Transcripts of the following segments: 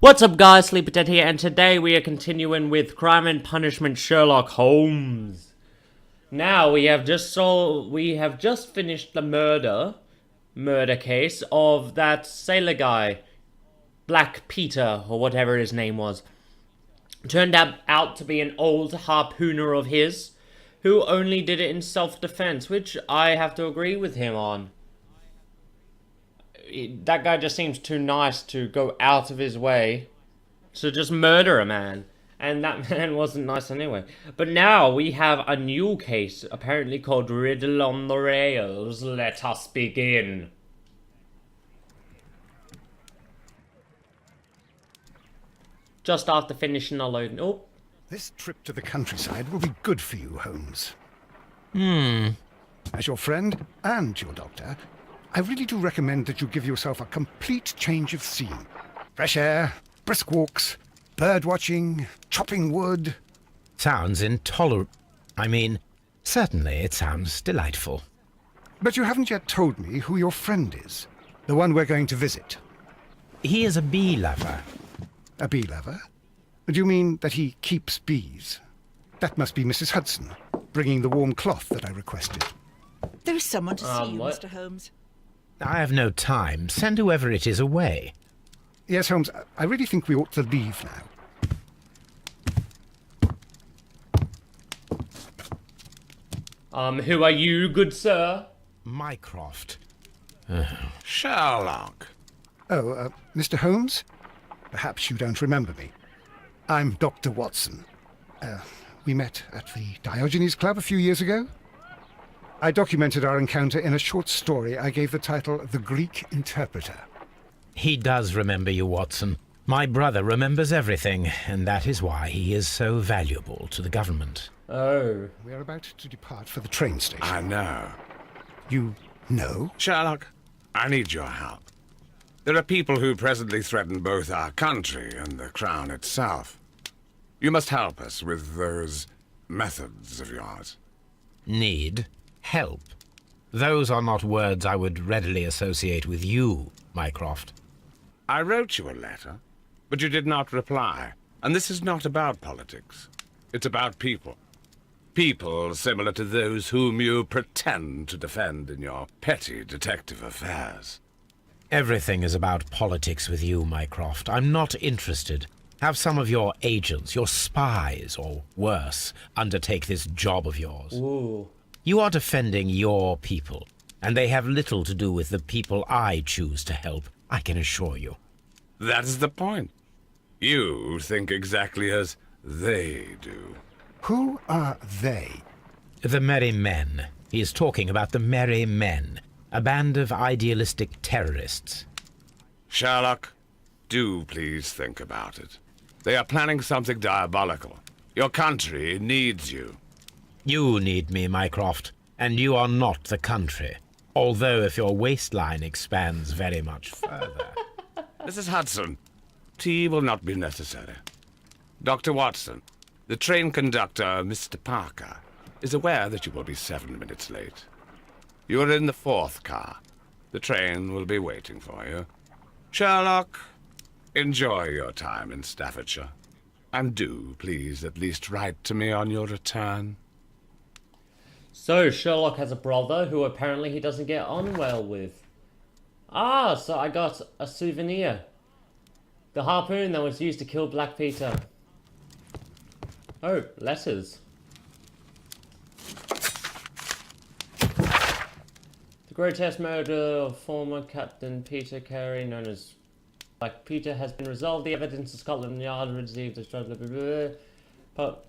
What's up guys, Sleepyted here, and today we are continuing with Crime and Punishment Sherlock Holmes. Now we have just finished the murder case of that sailor guy, Black Peter, or whatever his name was. Turned out to be an old harpooner of his, who only did it in self-defense, which I have to agree with him on. That guy just seems too nice to go out of his way to just murder a man. And that man wasn't nice anyway. But now we have a new case, apparently called Riddle on the Rails. Let us begin. Just after finishing the loading. Oh. This trip to the countryside will be good for you, Holmes. As your friend and your doctor, I really do recommend that you give yourself a complete change of scene. Fresh air, brisk walks, bird watching, chopping wood. Sounds intolerable. Certainly it sounds delightful. But you haven't yet told me who your friend is, the one we're going to visit. He is a bee lover. A bee lover? Do you mean that he keeps bees? That must be Mrs. Hudson, bringing the warm cloth that I requested. There's someone to see you, what? Mr. Holmes. I have no time. Send whoever it is away. Yes, Holmes, I really think we ought to leave now. Who are you, good sir? Mycroft. Sherlock. Oh, Mr. Holmes? Perhaps you don't remember me. I'm Dr. Watson. We met at the Diogenes Club a few years ago. I documented our encounter in a short story I gave the title The Greek Interpreter. He does remember you, Watson. My brother remembers everything, and that is why he is so valuable to the government. Oh. We are about to depart for the train station. I know. You know? Sherlock, I need your help. There are people who presently threaten both our country and the Crown itself. You must help us with those methods of yours. Need? Help? Those are not words I would readily associate with you, Mycroft. I wrote you a letter, but you did not reply. And this is not about politics. It's about people. People similar to those whom you pretend to defend in your petty detective affairs. Everything is about politics with you, Mycroft. I'm not interested. Have some of your agents, your spies, or worse, undertake this job of yours. Ooh. You are defending your people, and they have little to do with the people I choose to help, I can assure you. That's the point. You think exactly as they do. Who are they? The Merry Men. He is talking about the Merry Men, a band of idealistic terrorists. Sherlock, do please think about it. They are planning something diabolical. Your country needs you. You need me, Mycroft, and you are not the country. Although if your waistline expands very much further. Mrs. Hudson, tea will not be necessary. Dr. Watson, the train conductor, Mr. Parker, is aware that you will be 7 minutes late. You are in the 4th car. The train will be waiting for you. Sherlock, enjoy your time in Staffordshire. And do, please, at least write to me on your return. So, Sherlock has a brother who apparently he doesn't get on well with. Ah, so I got a souvenir. The harpoon that was used to kill Black Peter. Oh, letters. The grotesque murder of former Captain Peter Carey, known as Black Peter, has been resolved. The evidence of Scotland Yard received a blah, blah, blah, blah. But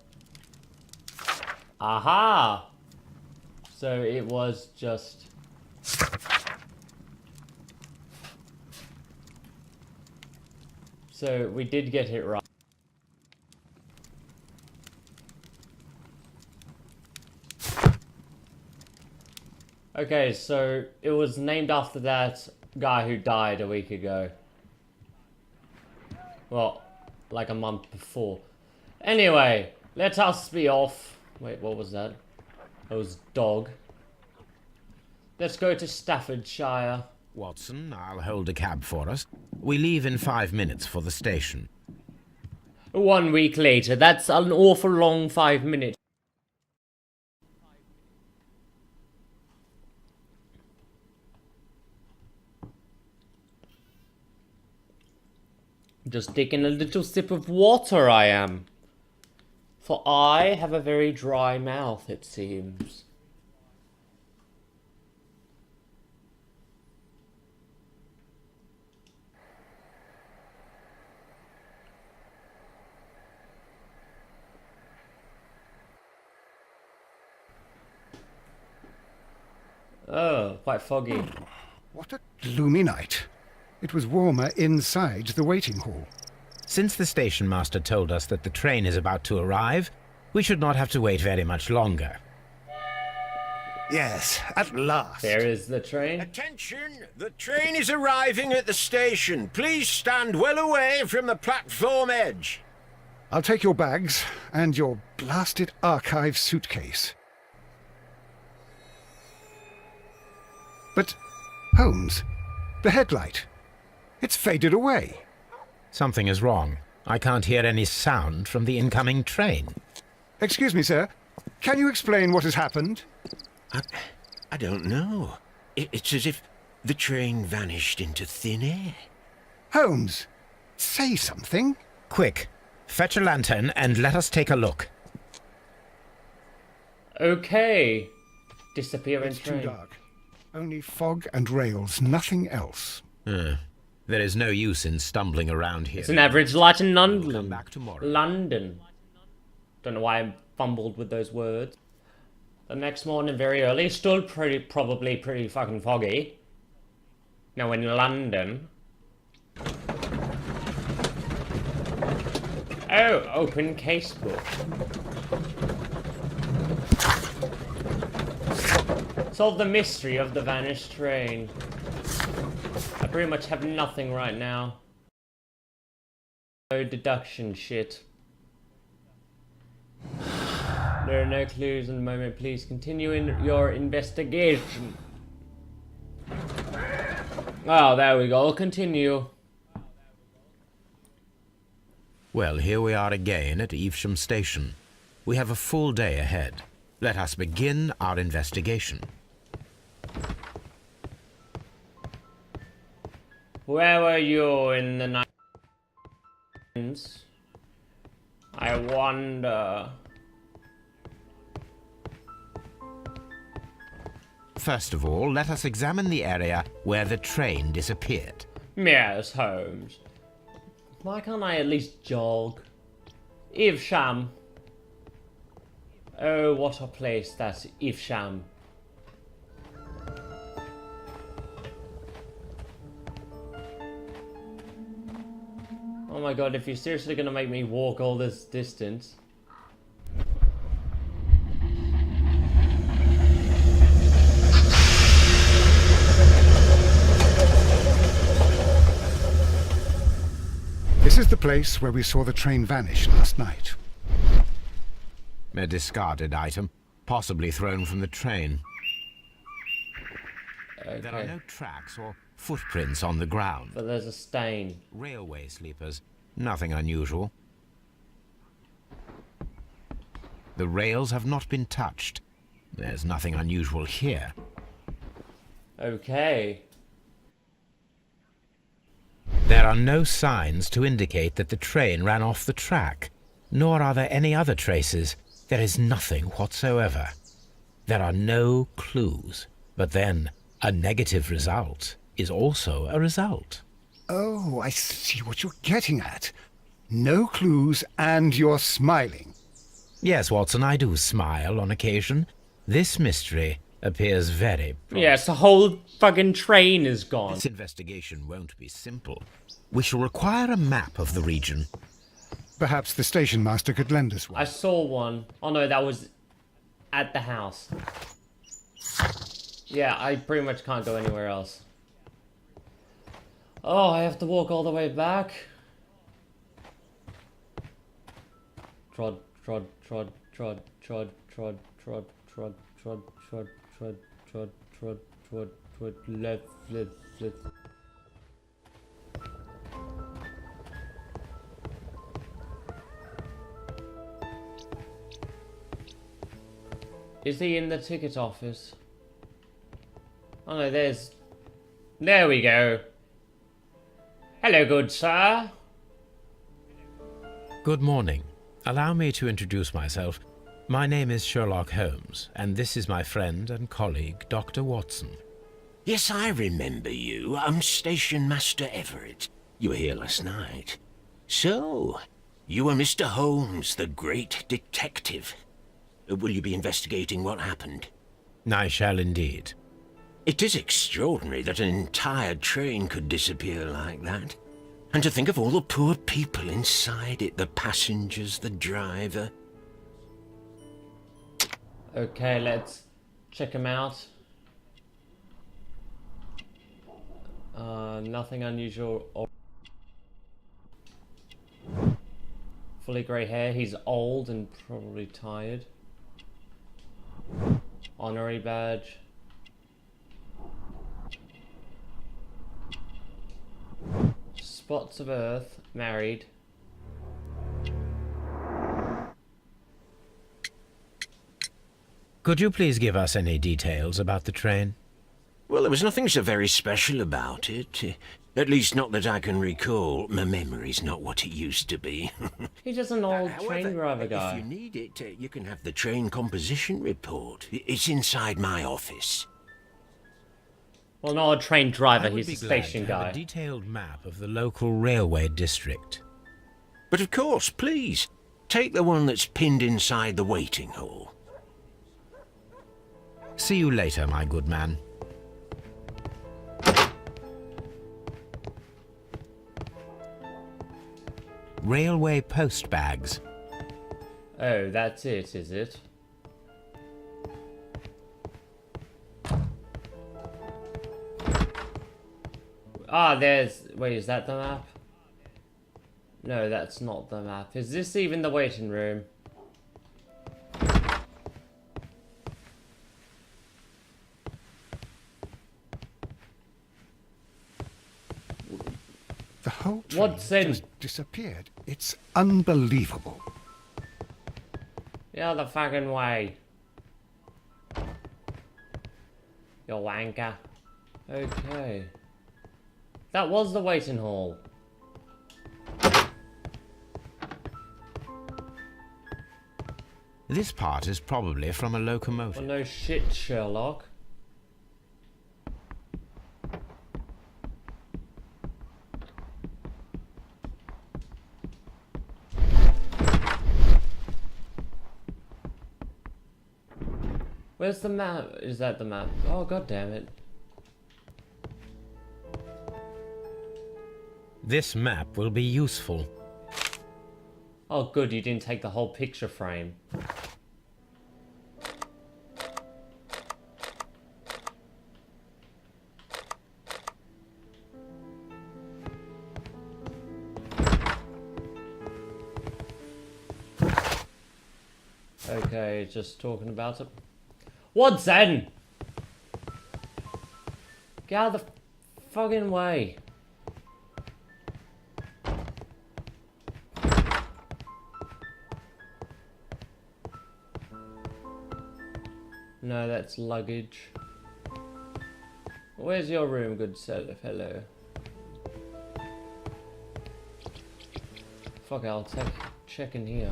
aha! So it was just... So we did get it right. Okay, so it was named after that guy who died a week ago. Well, like a month before. Anyway, let us be off. Wait, what was that? That was dog. Let's go to Staffordshire. Watson, I'll hold a cab for us. We leave in 5 minutes for the station. 1 week later. That's an awful long 5 minutes. Just taking a little sip of water, I am. For I have a very dry mouth, it seems. Oh, quite foggy. What a gloomy night. It was warmer inside the waiting hall. Since the station master told us that the train is about to arrive, we should not have to wait very much longer. Yes, at last. There is the train. Attention! The train is arriving at the station. Please stand well away from the platform edge. I'll take your bags and your blasted archive suitcase. But, Holmes, the headlight. It's faded away. Something is wrong. I can't hear any sound from the incoming train. Excuse me, sir. Can you explain what has happened? I don't know. It's as if the train vanished into thin air. Holmes, say something. Quick, fetch a lantern and let us take a look. Okay. Disappearing It's too train. dark. Only fog and rails, nothing else. There is no use in stumbling around here. It's an average light in We'll London. come back tomorrow. London. Don't know why I fumbled with those words. The next morning, very early, still probably pretty fucking foggy. Now in London. Oh, open casebook. Solve the mystery of the vanished train. I pretty much have nothing right now. No deduction shit. There are no clues in the moment. Please continue in your investigation. Oh, there we go. Continue. Well, here we are again at Evesham Station. We have a full day ahead. Let us begin our investigation. Where were you in the 90s? I wonder. First of all, let us examine the area where the train disappeared. Yes, Holmes. Why can't I at least jog? Evesham. Oh, what a place that's Evesham. Oh my god, if you're seriously gonna make me walk all this distance. This is the place where we saw the train vanish last night. A discarded item, possibly thrown from the train. Okay. There are no tracks or footprints on the ground. But there's a stain. Railway sleepers, nothing unusual. The rails have not been touched. There's nothing unusual here. Okay. There are no signs to indicate that the train ran off the track, nor are there any other traces. There is nothing whatsoever. There are no clues. But then, a negative result is also a result. Oh, I see what you're getting at. No clues and you're smiling. Yes, Watson, I do smile on occasion. This mystery appears very promising. Yes, the whole fucking train is gone. This investigation won't be simple. We shall require a map of the region. Perhaps the station master could lend us one. I saw one. Oh no, that was at the house. Yeah, I pretty much can't go anywhere else. Oh, I have to walk all the way back. Trod, trod, trod, trod, trod, trod, trod, trod, trod, trod, trod, trod, trod, trod, trod, left, left, Is he in the ticket office? Oh no, there we go. Hello, good sir. Good morning. Allow me to introduce myself. My name is Sherlock Holmes, and this is my friend and colleague, Dr. Watson. Yes, I remember you. I'm Station Master Everett. You were here last night. So, you are Mr. Holmes, the great detective. Will you be investigating what happened? I shall indeed. It is extraordinary that an entire train could disappear like that. And to think of all the poor people inside it, the passengers, the driver. Okay, let's check him out. Nothing unusual. Fully grey hair. He's old and probably tired. Honorary badge. Spots of Earth. Married. Could you please give us any details about the train? Well, there was nothing so very special about it. At least not that I can recall. My memory's not what it used to be. He's just an old However, train driver guy. If you need it, you can have the train composition report. It's inside my office. Well, not a train driver, I would he's be a glad station to have guy. a detailed map of the local railway district. But of course, please, take the one that's pinned inside the waiting hall. See you later, my good man. Railway post bags. Oh, that's it, is it? Ah, wait, is that the map? No, that's not the map. Is this even the waiting room? The whole train What's in? just disappeared. It's unbelievable. The other fucking way. You wanker. Okay. That was the waiting hall. This part is probably from a locomotive. Well, no shit, Sherlock. Where's the map? Is that the map? Oh, god damn it. This map will be useful. Oh, good, you didn't take the whole picture frame. Okay, just talking about it. What's then? Get out of the fucking way. No, that's luggage. Where's your room, good fellow? Fuck, I'll check in here.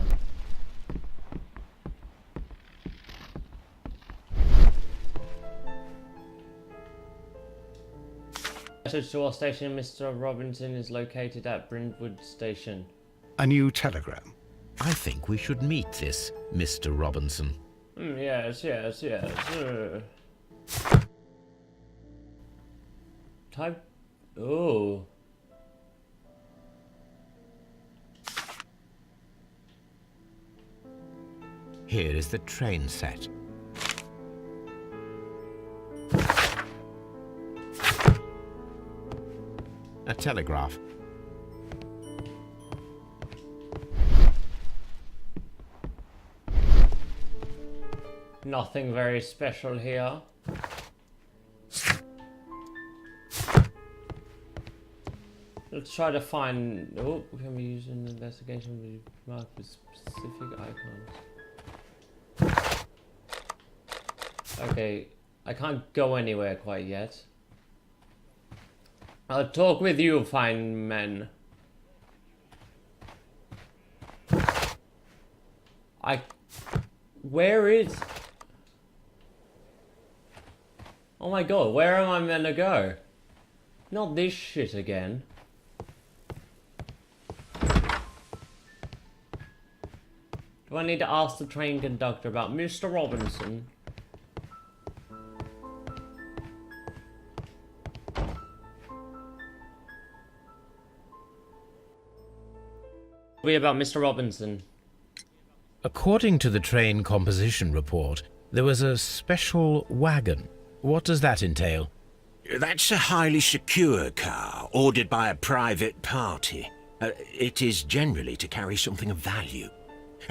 Message to our station, Mr. Robinson is located at Brentwood Station. A new telegram. I think we should meet this Mr. Robinson. Yes. Type. Oh. Here is the train set. A telegraph. Nothing very special here. Let's try to find. Oh, can we use an investigation marked with specific icons? Okay, I can't go anywhere quite yet. I'll talk with you, fine men. Where is... Oh my god, where am I meant to go? Not this shit again. Do I need to ask the train conductor about Mr. Robinson? Be about Mr. Robinson. According to the train composition report, there was a special wagon. What does that entail? That's a highly secure car, ordered by a private party. It is generally to carry something of value.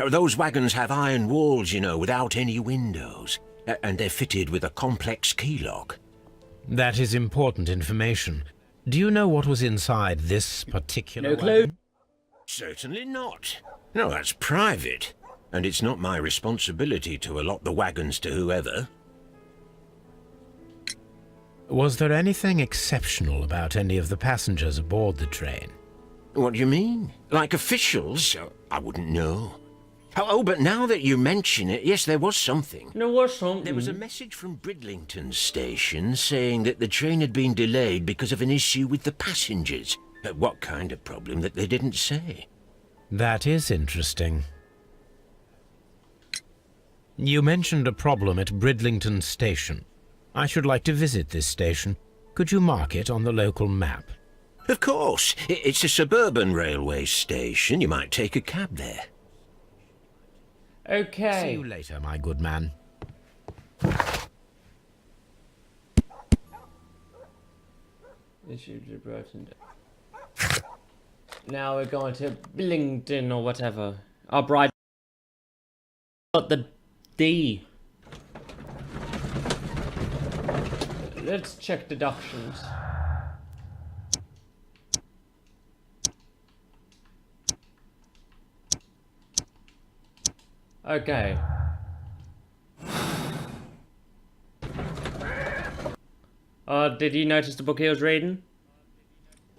Those wagons have iron walls, you know, without any windows. And they're fitted with a complex key lock. That is important information. Do you know what was inside this particular No clue. wagon? Certainly not. No, that's private. And it's not my responsibility to allot the wagons to whoever. Was there anything exceptional about any of the passengers aboard the train? What do you mean? Like officials? I wouldn't know. Oh, but now that you mention it, yes, there was something. No, what's something? There was a message from Bridlington Station saying that the train had been delayed because of an issue with the passengers. What kind of problem that they didn't say? That is interesting. You mentioned a problem at Bridlington Station. I should like to visit this station. Could you mark it on the local map? Of course. It's a suburban railway station. You might take a cab there. Okay. See you later, my good man. Now we're going to Billington or whatever. Our bride got the D. Let's check deductions. Okay. Did you notice the book he was reading?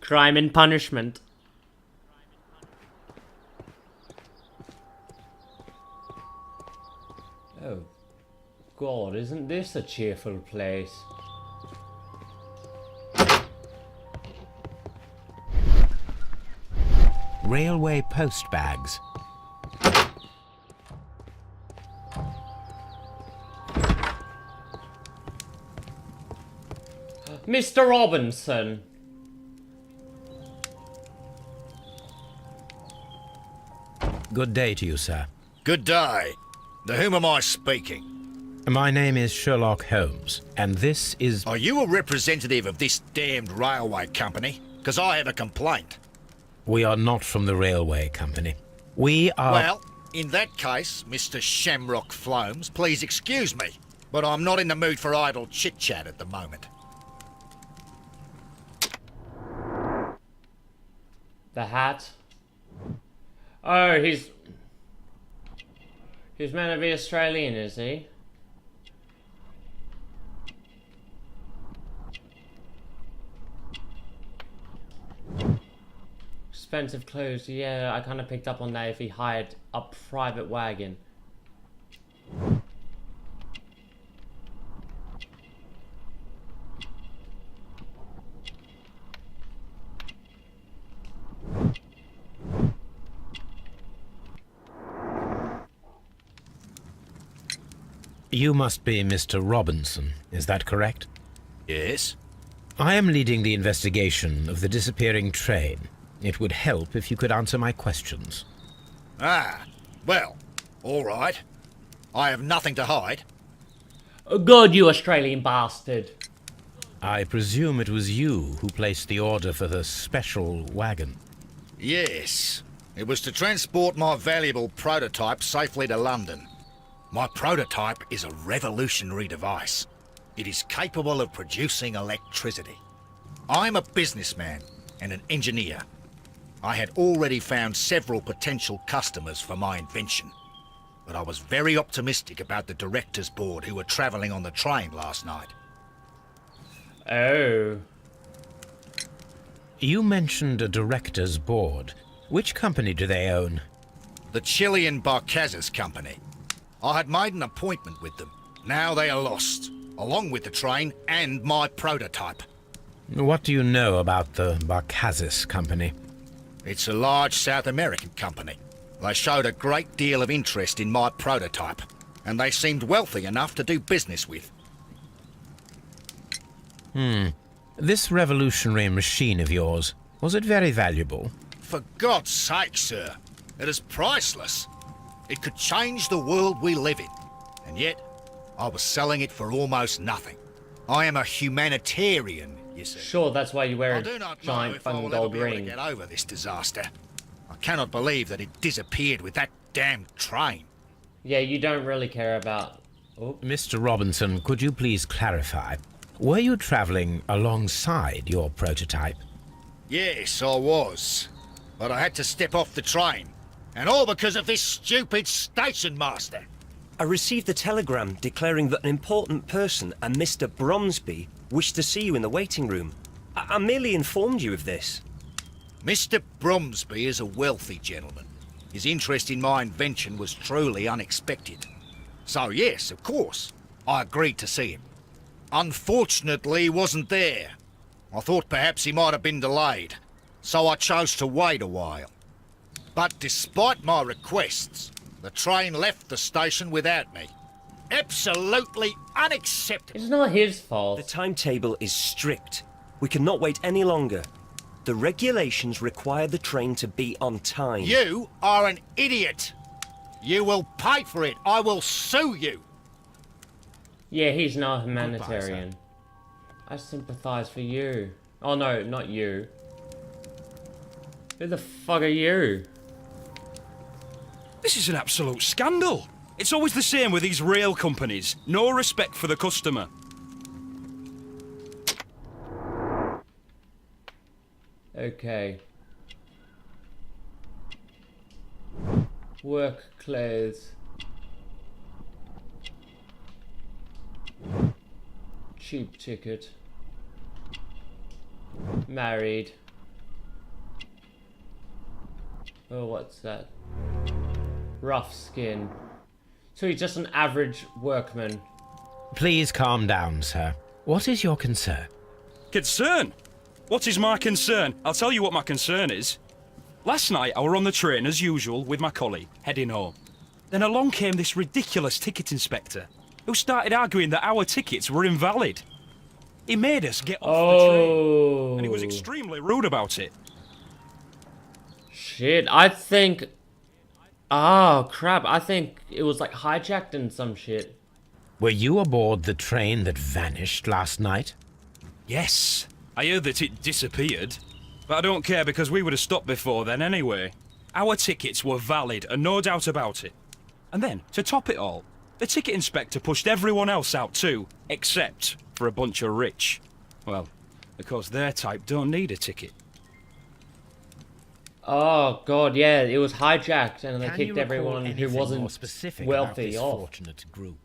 Crime and Punishment. Oh, God, isn't this a cheerful place? Railway post bags. Mr. Robinson. Good day to you, sir. Good day. To whom am I speaking? My name is Sherlock Holmes, and this is... Are you a representative of this damned railway company? Because I have a complaint. We are not from the railway company. We are... Well, in that case, Mr. Shamrock Flomes, please excuse me, but I'm not in the mood for idle chit-chat at the moment. The hat. Oh, he's meant to be Australian, is he? Expensive clothes. Yeah, I kind of picked up on that if he hired a private wagon. You must be Mr. Robinson, is that correct? Yes? I am leading the investigation of the disappearing train. It would help if you could answer my questions. Ah, well, all right. I have nothing to hide. Oh, God, you Australian bastard. I presume it was you who placed the order for the special wagon. Yes. It was to transport my valuable prototype safely to London. My prototype is a revolutionary device. It is capable of producing electricity. I'm a businessman and an engineer, I had already found several potential customers for my invention, but I was very optimistic about the directors' board who were travelling on the train last night. Oh. You mentioned a director's board. Which company do they own? The Chilean Barcazes Company. I had made an appointment with them. Now they are lost, along with the train and my prototype. What do you know about the Barcazes Company? It's a large South American company. They showed a great deal of interest in my prototype, and they seemed wealthy enough to do business with. This revolutionary machine of yours, was it very valuable? For God's sake, sir, it is priceless. It could change the world we live in, and yet I was selling it for almost nothing. I am a humanitarian, you see. Sure, that's why you wear I a do not know giant if I fucking will ever gold be able to ring. get over this disaster. I cannot believe that it disappeared with that damn train. Yeah, you don't really care about... Oh. Mr. Robinson, could you please clarify? Were you travelling alongside your prototype? Yes, I was. But I had to step off the train. And all because of this stupid station master. I received a telegram declaring that an important person, a Mr. Bromsby, wished to see you in the waiting room. I merely informed you of this. Mr. Bromsby is a wealthy gentleman. His interest in my invention was truly unexpected. So yes, of course, I agreed to see him. Unfortunately, he wasn't there. I thought perhaps he might have been delayed, so I chose to wait a while. But despite my requests, the train left the station without me. Absolutely unacceptable. It's not his The fault. timetable is strict. We cannot wait any longer. The regulations require the train to be on time. You are an idiot. You will pay for it. I will sue you. Yeah, he's not humanitarian. I sympathize for you. Oh no, not you. Who the fuck are you? This is an absolute scandal. It's always the same with these rail companies. No respect for the customer. Okay. Work clothes. Cheap ticket. Married. Oh, what's that? Rough skin. So he's just an average workman. Please calm down, sir. What is your concern? Concern? What is my concern? I'll tell you what my concern is. Last night I were on the train as usual with my colleague, heading home. Then along came this ridiculous ticket inspector, who started arguing that our tickets were invalid. He made us get off the train, and he was extremely rude about it. Shit, I think... Oh, crap. I think it was like hijacked and some shit. Were you aboard the train that vanished last night? Yes, I heard that it disappeared. But I don't care because we would have stopped before then anyway. Our tickets were valid and no doubt about it. And then, to top it all, the ticket inspector pushed everyone else out too, except for a bunch of rich. Well, of course their type don't need a ticket. Oh, God, yeah. It was hijacked and they Can kicked you recall everyone who anything more wasn't specific wealthy about this off. fortunate group?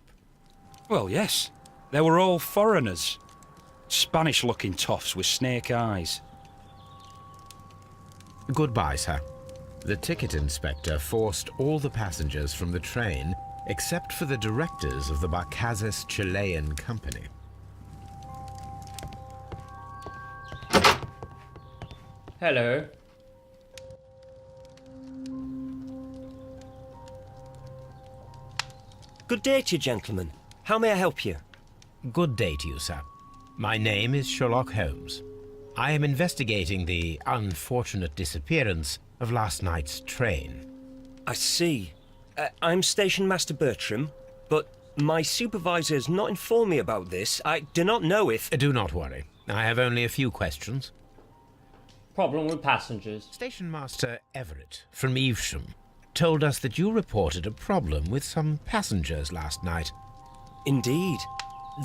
Well, yes. They were all foreigners. Spanish-looking toffs with snake eyes. Goodbye, sir. The ticket inspector forced all the passengers from the train except for the directors of the Barcazes Chilean Company. Hello. Good day to you, gentlemen. How may I help you? Good day to you, sir. My name is Sherlock Holmes. I am investigating the unfortunate disappearance of last night's train. I see. I'm Station Master Bertram, but my supervisor has not informed me about this. I do not know if... Do not worry. I have only a few questions. Problem with passengers. Station Master Everett from Evesham told us that you reported a problem with some passengers last night. Indeed.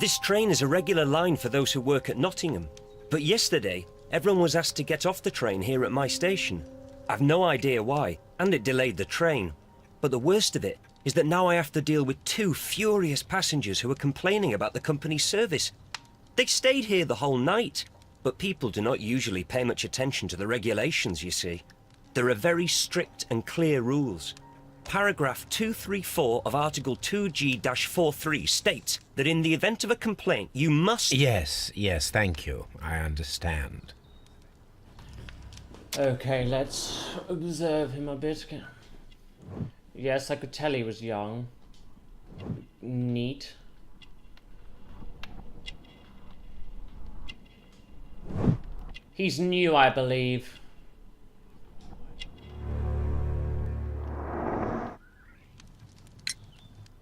This train is a regular line for those who work at Nottingham. But yesterday, everyone was asked to get off the train here at my station. I've no idea why, and it delayed the train. But the worst of it is that now I have to deal with 2 furious passengers who are complaining about the company's service. They stayed here the whole night, but people do not usually pay much attention to the regulations, you see. There are very strict and clear rules. Paragraph 234 of Article 2G-43 states that in the event of a complaint, you must... Yes, thank you. I understand. Okay, let's observe him a bit. Yes, I could tell he was young. Neat. He's new, I believe.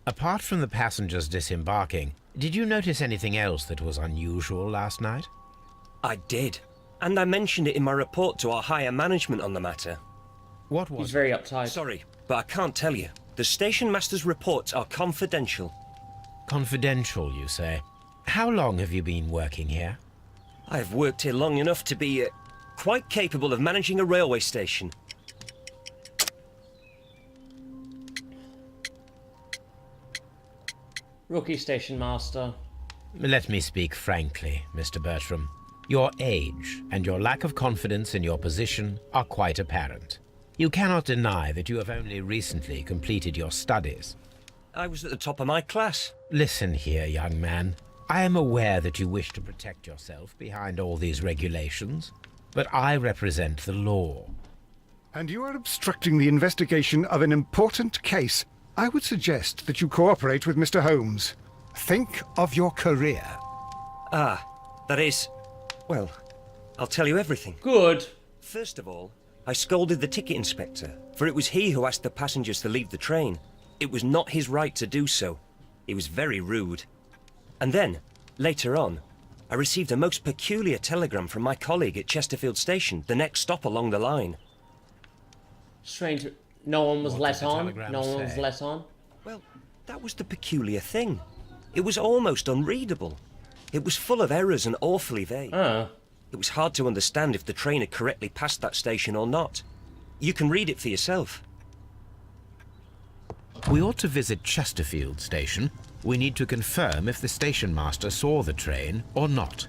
Apart from the passengers disembarking, did you notice anything else that was unusual last night? I did. And I mentioned it in my report to our higher management on the matter. What was He's very uptight. Sorry, but I can't tell you. The station master's reports are confidential. Confidential, you say? How long have you been working here? I have worked here long enough to be quite capable of managing a railway station. Rookie station master. Let me speak frankly, Mr. Bertram. Your age and your lack of confidence in your position are quite apparent. You cannot deny that you have only recently completed your studies. I was at the top of my class. Listen here, young man. I am aware that you wish to protect yourself behind all these regulations, but I represent the law. And you are obstructing the investigation of an important case. I would suggest that you cooperate with Mr. Holmes. Think of your career. Ah, that is... Well, I'll tell you everything. Good. First of all, I scolded the ticket inspector, for it was he who asked the passengers to leave the train. It was not his right to do so. He was very rude. And then, later on, I received a most peculiar telegram from my colleague at Chesterfield Station, the next stop along the line. Strange. No one was What let did the on. telegram No one was say? let on. Well, that was the peculiar thing. It was almost unreadable. It was full of errors and awfully vague. It was hard to understand if the train had correctly passed that station or not. You can read it for yourself. We ought to visit Chesterfield Station. We need to confirm if the station master saw the train or not.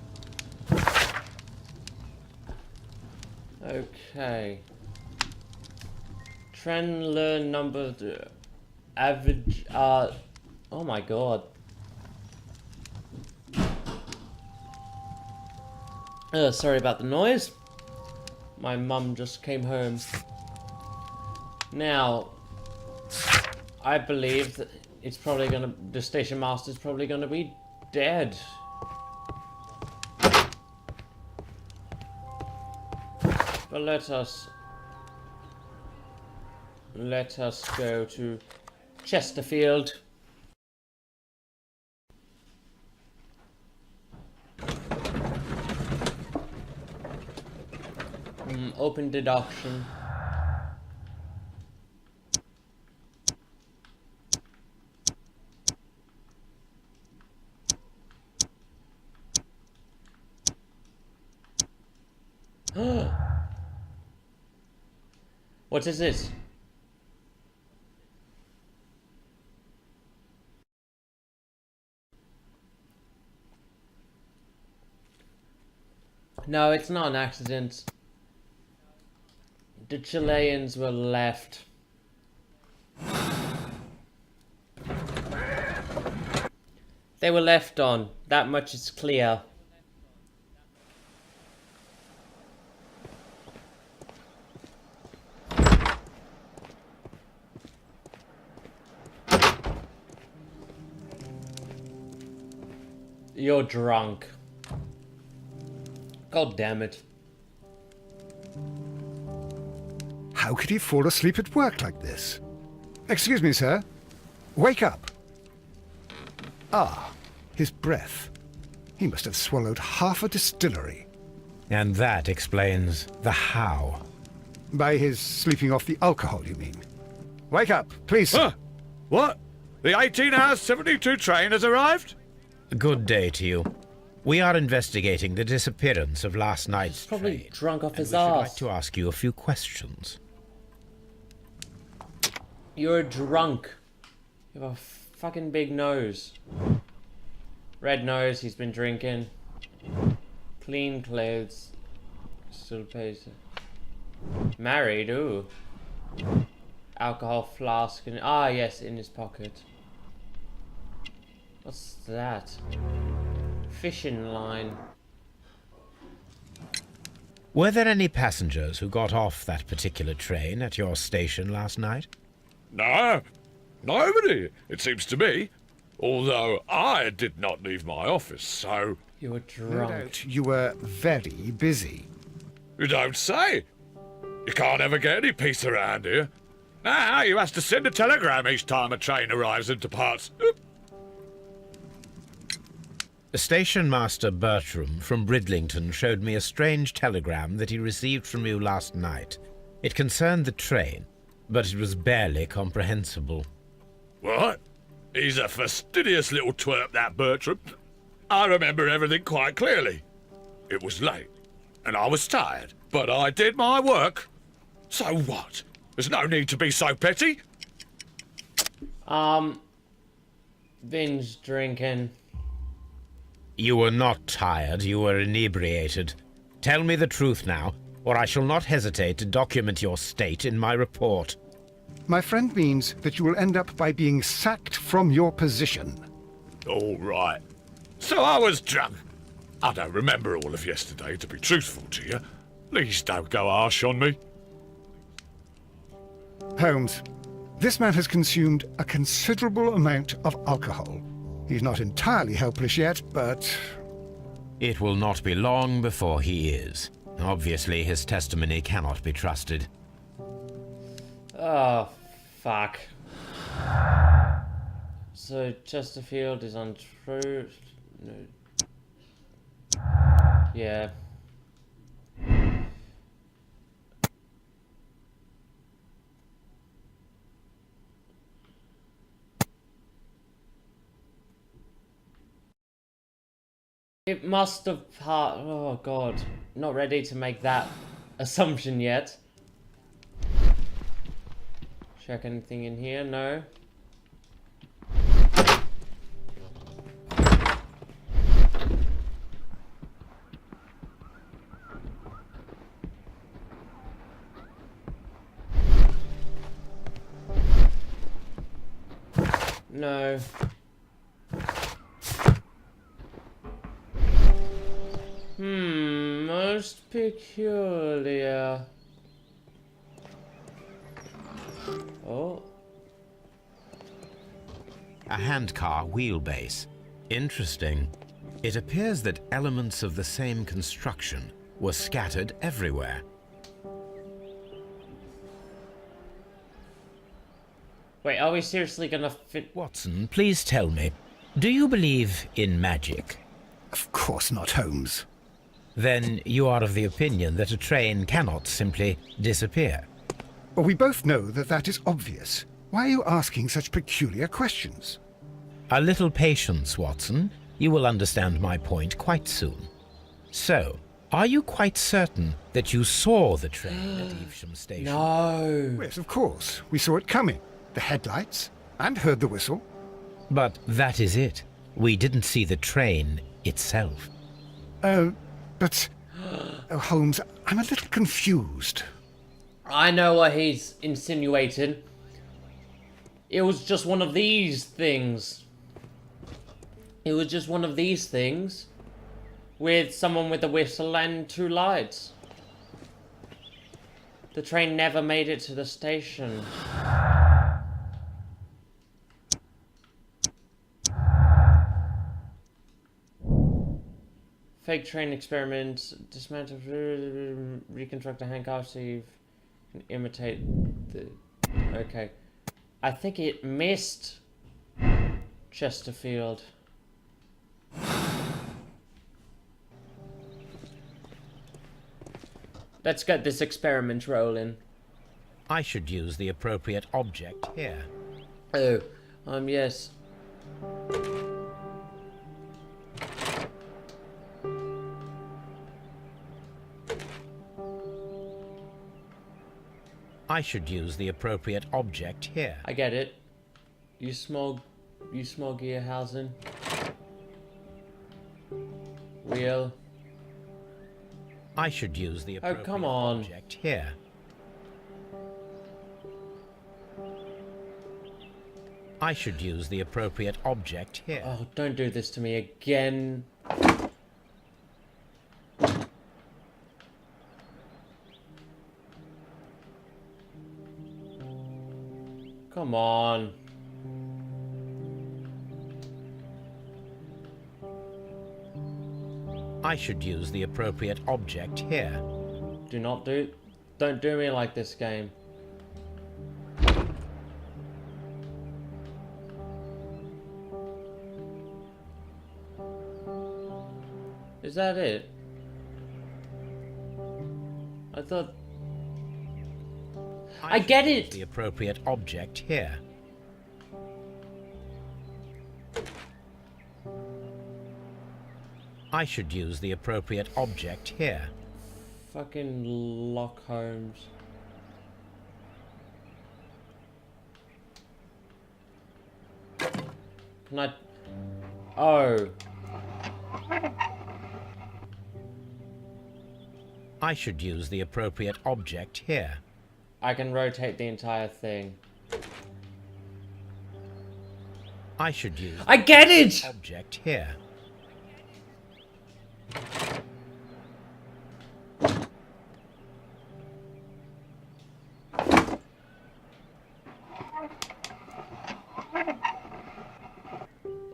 Okay. Trend learn number average oh my god. Sorry about the noise. My mum just came home. Now, I believe that it's probably gonna, the station master's probably gonna be dead. But let us go to Chesterfield. Open deduction. What is this? No, it's not an accident. The Chileans were left. They were left on. That much is clear. You're drunk. God damn it. How could he fall asleep at work like this? Excuse me, sir. Wake up. Ah, his breath. He must have swallowed half a distillery. And that explains the how. By his sleeping off the alcohol, you mean? Wake up, please, sir. Huh? What? The 18 hours 72 train has arrived? Good day to you. We are investigating the disappearance of last night's Probably train, drunk off and his we should like ass. to ask you a few questions. You're drunk. You have a fucking big nose. Red nose, he's been drinking. Clean clothes. Still pays. Married, ooh. Alcohol flask in yes, in his pocket. What's that? Fishing line. Were there any passengers who got off that particular train at your station last night? No, nobody, it seems to me. Although I did not leave my office, so... You were No drunk. doubt you were very busy. You don't say. You can't ever get any peace around here. Now you have to send a telegram each time a train arrives and departs. Station Master Bertram from Bridlington showed me a strange telegram that he received from you last night. It concerned the train, but it was barely comprehensible. What? He's a fastidious little twerp, that Bertram. I remember everything quite clearly. It was late, and I was tired, but I did my work. So what? There's no need to be so petty. Binge drinking. You were not tired, you were inebriated. Tell me the truth now, or I shall not hesitate to document your state in my report. My friend means that you will end up by being sacked from your position. All right. So I was drunk. I don't remember all of yesterday, to be truthful to you. Please don't go harsh on me. Holmes, this man has consumed a considerable amount of alcohol. He's not entirely helpless yet, but... It will not be long before he is. Obviously, his testimony cannot be trusted. Oh, fuck. So Chesterfield is untrue. No. Yeah. It must have oh god. Not ready to make that assumption yet. Check anything in here? No. No. Most peculiar. Oh. A handcar wheelbase. Interesting. It appears that elements of the same construction were scattered everywhere. Wait, are we seriously gonna fit? Watson, please tell me, do you believe in magic? Of course not, Holmes. Then you are of the opinion that a train cannot simply disappear. Well, we both know that that is obvious. Why are you asking such peculiar questions? A little patience, Watson. You will understand my point quite soon. So, are you quite certain that you saw the train at Evesham Station? No. Yes, of course. We saw it coming. The headlights, and heard the whistle. But that is it. We didn't see the train itself. But... Oh, Holmes, I'm a little confused. I know what he's insinuating. It was just one of these things. It was just one of these things with someone with a whistle and two lights. The train never made it to the station. Fake train experiments. Dismantle, reconstruct a handcuff so you can imitate the... Okay. I think it missed Chesterfield. Let's get this experiment rolling. I should use the appropriate object here. Oh, yes. I should use the appropriate object here. I get it. You small Gearhausen. Wheel. I should use the appropriate come on. object here. I should use the appropriate object here. Oh, don't do this to me again. Come on. I should use the appropriate object here. Don't do me like this, game. Is that it? I thought... I get should use it! the appropriate object here. I should use the appropriate object here. Fucking Sherlock Holmes. Can I... Oh. I should use the appropriate object here. I can rotate the entire thing. I should use I get it! the object here.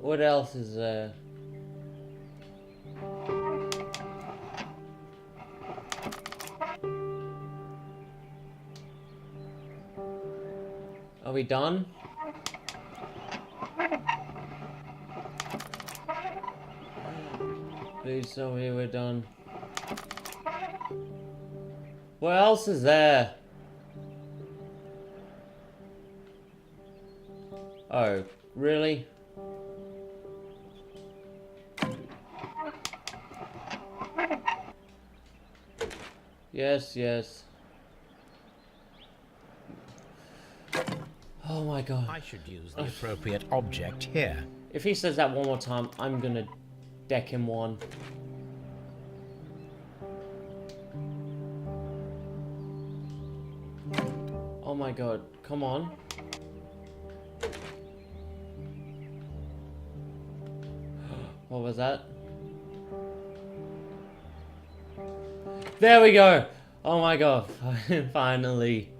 What else is there? Are we done? Please tell me we're done. What else is there? Oh, really? Yes, yes. Oh my god. I should use the appropriate object here. If he says that one more time, I'm gonna deck him one. Oh my god, come on. What was that? There we go! Oh my god, finally.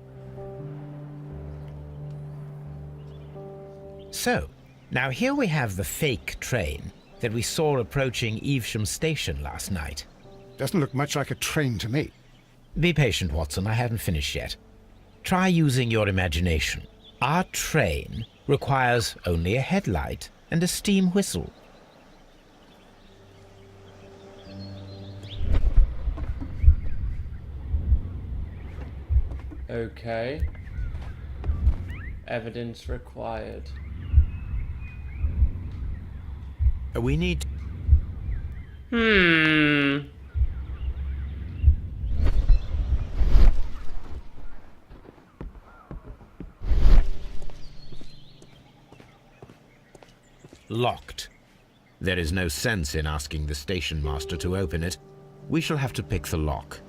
So, now here we have the fake train that we saw approaching Evesham Station last night. Doesn't look much like a train to me. Be patient, Watson, I haven't finished yet. Try using your imagination. Our train requires only a headlight and a steam whistle. Okay. Evidence required. We need... Locked. There is no sense in asking the station master to open it. We shall have to pick the lock.